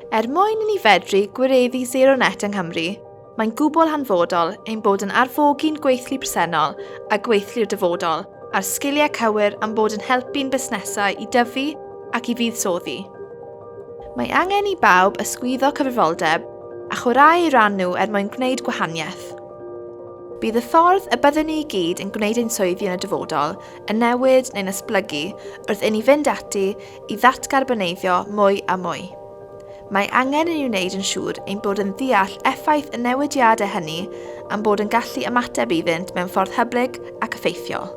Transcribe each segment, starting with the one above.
mwyn i ni fedru gwireddu zero net yng Nghymru, mae'n gwbl hanfodol ein bod yn arfogi'n gweithlu presennol a gweithlu'r dyfodol a'r sgiliau cywir am bod yn helpu'n busnesau i dyfu ac i fuddsoddi. Mae angen i bawb ysgwyddo cyfrifoldeb a chwarae i ran nhw mwyn gwneud gwahaniaeth. Bydd y ffordd y byddwn ni i gyd yn gwneud ein swyddi yn y dyfodol yn newid neu'n esblygu wrth i ni fynd ati i ddatgarboneiddio mwy a mwy. Mae angen i ni wneud yn siŵr ein bod yn deall effaith y newidiadau hynny am bod yn gallu ymateb iddynt mewn ffordd hyblyg ac effeithiol.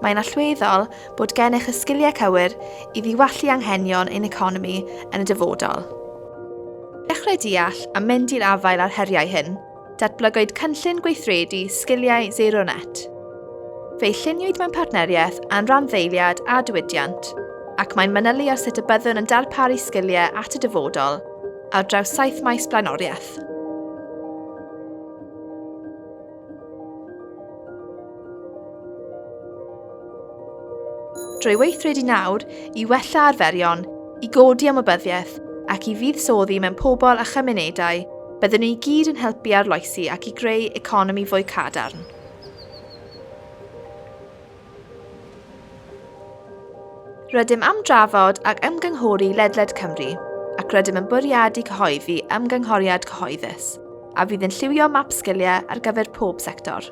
Mae'n allweddol bod gennych y sgiliau cywir i ddiwallu anghenion ein economi yn y dyfodol. Dechrau deall a mynd i'r afael ar heriau hyn, datblygwyd cynllun gweithredu sgiliau Zero Net. Fe'i lluniwyd mewn partneriaeth anranddeiliad a diwydiant, ac mae'n manylu ar sut y byddwn yn darparu sgiliau at y dyfodol ar draws 7 maes blaenoriaeth. Drwy weithredu nawr i wella arferion, i godi ymwybyddiaeth ac i fuddsoddi mewn pobl a chymunedau, byddwn ni gyd yn helpu arloesi ac i greu economi fwy cadarn. Rydym am drafod ac ymgynghori ledled Cymru, ac rydym yn bwriadu cyhoeddi ymgynghoriad cyhoeddus, a fydd yn lliwio map sgiliau ar gyfer pob sector.